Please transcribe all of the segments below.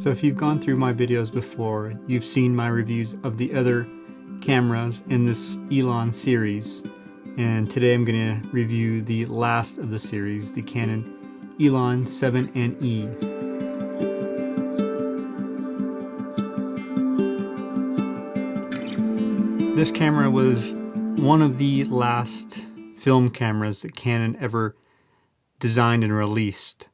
So if you've gone through my videos before, you've seen my reviews of the other cameras in this ELAN series. And today I'm going to review the last of the series, the Canon ELAN 7NE. This camera was one of the last film cameras that Canon ever designed and released.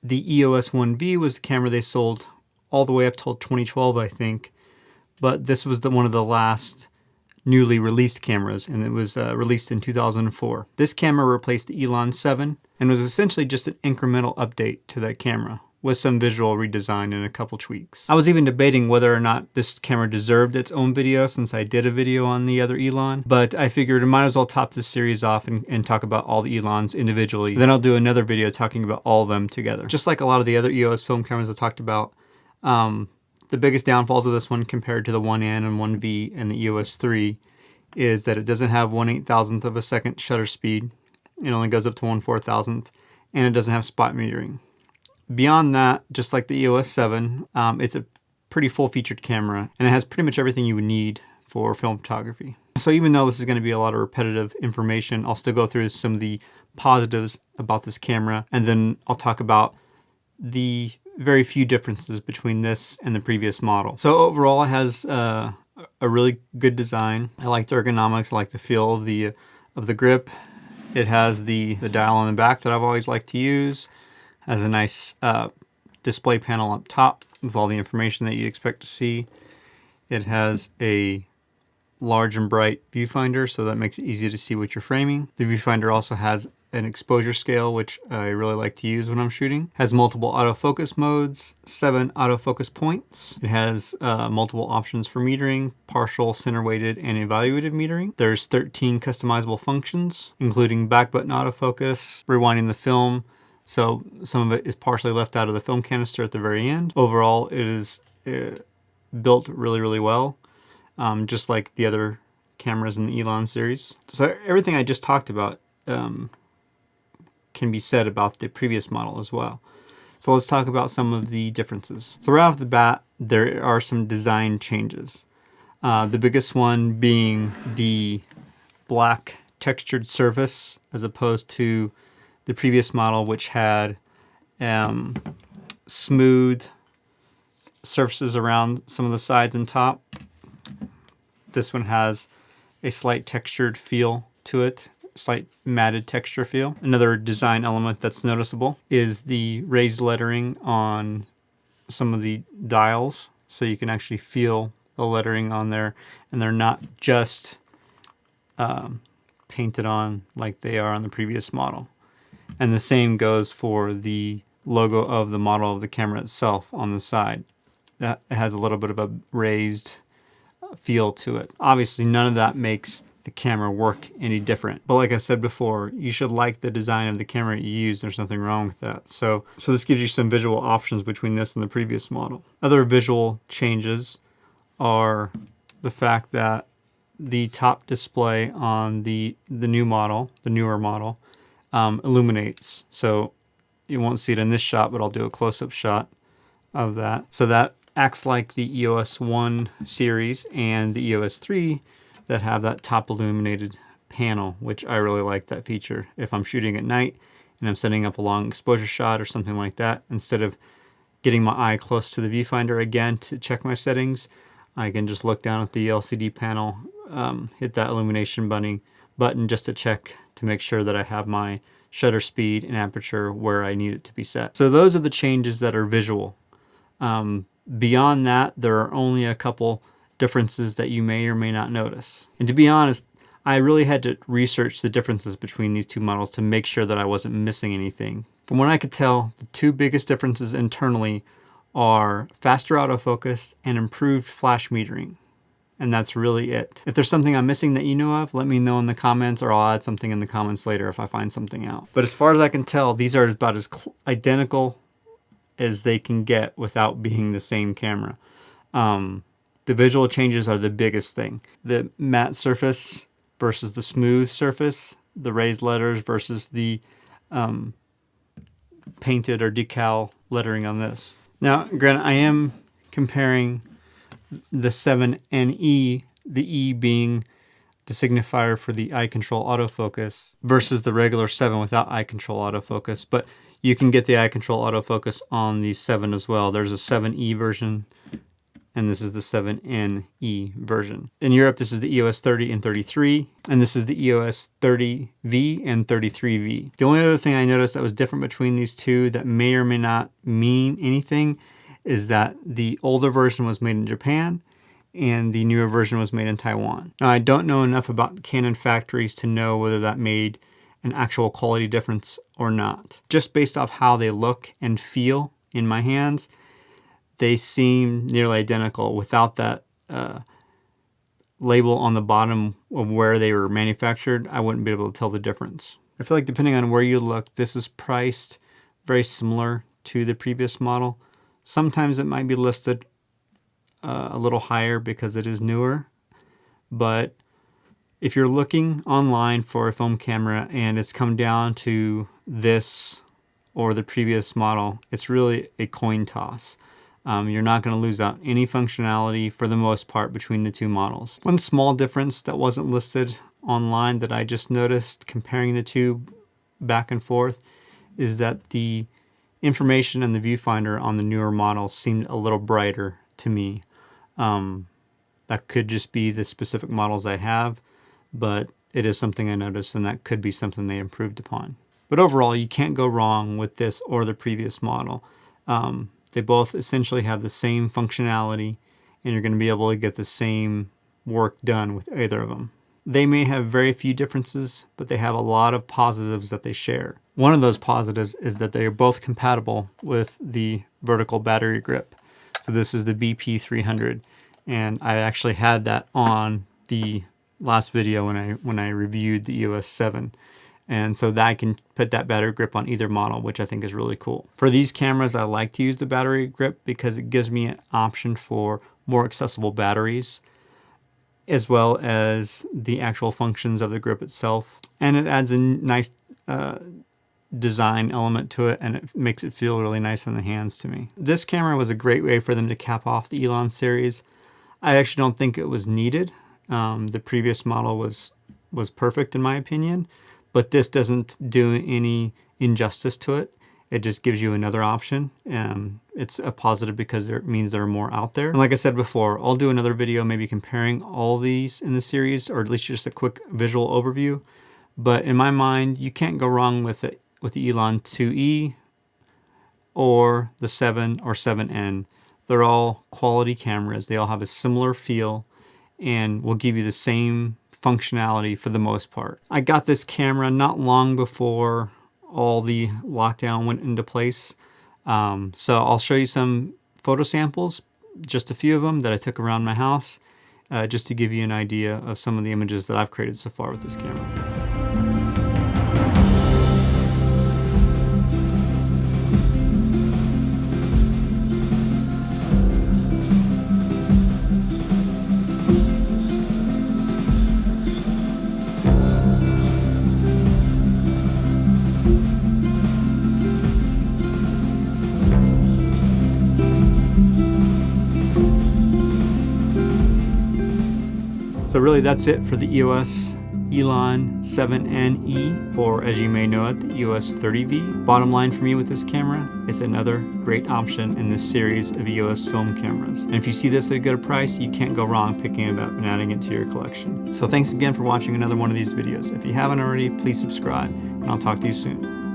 The EOS 1V was the camera they sold all the way up till 2012, I think. But this was one of the last newly released cameras, and it was released in 2004. This camera replaced the ELAN 7 and was essentially just an incremental update to that camera with some visual redesign and a couple tweaks. I was even debating whether or not this camera deserved its own video since I did a video on the other ELAN, but I figured I might as well top this series off and talk about all the ELANs individually. Then I'll do another video talking about all of them together. Just like a lot of the other EOS film cameras I talked about, the biggest downfalls of this one compared to the 1N and 1V and the EOS 3 is that it doesn't have 1/8,000th of a second shutter speed. It only goes up to 1/4,000th, and it doesn't have spot metering. Beyond that, just like the EOS 7, it's a pretty full-featured camera, and it has pretty much everything you would need for film photography. So even though this is going to be a lot of repetitive information, I'll still go through some of the positives about this camera, and then I'll talk about the very few differences between this and the previous model. So overall, it has a really good design. I like the ergonomics. I like the feel of the grip. It has the dial on the back that I've always liked to use. Has a nice display panel up top with all the information that you expect to see. It has a large and bright viewfinder, so that makes it easy to see what you're framing. The viewfinder also has an exposure scale, which I really like to use when I'm shooting. Has multiple autofocus modes, 7 autofocus points. It has multiple options for metering, partial, center weighted, and evaluated metering. There's 13 customizable functions, including back button autofocus, rewinding the film, so some of it is partially left out of the film canister at the very end. Overall, it is built really, really well, just like the other cameras in the ELAN series. So everything I just talked about can be said about the previous model as well. So let's talk about some of the differences. So right off the bat, there are some design changes. The biggest one being the black textured surface as opposed to the previous model, which had smooth surfaces around some of the sides and top. This one has a slight textured feel to it, slight matted texture feel. Another design element that's noticeable is the raised lettering on some of the dials, so you can actually feel the lettering on there, and they're not just painted on like they are on the previous model. And the same goes for the logo of the model of the camera itself on the side. That has a little bit of a raised feel to it. Obviously, none of that makes the camera work any different. But like I said before, you should like the design of the camera you use. There's nothing wrong with that. So this gives you some visual options between this and the previous model. Other visual changes are the fact that the top display on the new model, the newer model, illuminates. So you won't see it in this shot, but I'll do a close-up shot of that. So that acts like the EOS 1 series and the EOS 3 that have that top illuminated panel, which I really like that feature. If I'm shooting at night and I'm setting up a long exposure shot or something like that, instead of getting my eye close to the viewfinder again to check my settings, I can just look down at the LCD panel, hit that illumination button just to check to make sure that I have my shutter speed and aperture where I need it to be set. So those are the changes that are visual. Beyond that, there are only a couple differences that you may or may not notice. And to be honest, I really had to research the differences between these two models to make sure that I wasn't missing anything. From what I could tell, the two biggest differences internally are faster autofocus and improved flash metering. And that's really it. If there's something I'm missing that you know of, let me know in the comments, or I'll add something in the comments later if I find something out. But as far as I can tell, these are about as identical as they can get without being the same camera. The visual changes are the biggest thing. The matte surface versus the smooth surface, the raised letters versus the painted or decal lettering on this. Now, granted, I am comparing the 7NE, the E being the signifier for the eye control autofocus, versus the regular 7 without eye control autofocus, but you can get the eye control autofocus on the 7 as well. There's a 7E version, and this is the 7NE version. In Europe, this is the EOS 30 and 33, and this is the EOS 30V and 33V. The only other thing I noticed that was different between these two that may or may not mean anything is that the older version was made in Japan and the newer version was made in Taiwan. Now, I don't know enough about Canon factories to know whether that made an actual quality difference or not. Just based off how they look and feel in my hands, they seem nearly identical without that label on the bottom of where they were manufactured. I wouldn't be able to tell the difference. I feel like depending on where you look, this is priced very similar to the previous model. Sometimes it might be listed a little higher because it is newer, but if you're looking online for a film camera and it's come down to this or the previous model, it's really a coin toss. You're not going to lose out any functionality for the most part between the two models. One small difference that wasn't listed online that I just noticed comparing the two back and forth is that the information in the viewfinder on the newer model seemed a little brighter to me. That could just be the specific models I have, but it is something I noticed, and that could be something they improved upon. But overall, you can't go wrong with this or the previous model. They both essentially have the same functionality, and you're going to be able to get the same work done with either of them. They may have very few differences, but they have a lot of positives that they share. One of those positives is that they are both compatible with the vertical battery grip. So this is the BP300, and I actually had that on the last video when I reviewed the EOS 7. And so that I can put that battery grip on either model, which I think is really cool. For these cameras, I like to use the battery grip because it gives me an option for more accessible batteries, as well as the actual functions of the grip itself. And it adds a nice design element to it, and it makes it feel really nice in the hands to me. This camera was a great way for them to cap off the ELAN series. I actually don't think it was needed. The previous model was perfect in my opinion, but this doesn't do any injustice to it. It just gives you another option. It's a positive because it means there are more out there. And like I said before, I'll do another video maybe comparing all these in the series, or at least just a quick visual overview. But in my mind, you can't go wrong with the ELAN 2E or the 7 or 7N. They're all quality cameras. They all have a similar feel and will give you the same functionality for the most part. I got this camera not long before all the lockdown went into place. So I'll show you some photo samples, just a few of them that I took around my house, just to give you an idea of some of the images that I've created so far with this camera. So really that's it for the EOS ELAN 7NE, or as you may know it, the EOS 30V. Bottom line for me with this camera, it's another great option in this series of EOS film cameras. And if you see this at a good price, you can't go wrong picking it up and adding it to your collection. So thanks again for watching another one of these videos. If you haven't already, please subscribe, and I'll talk to you soon.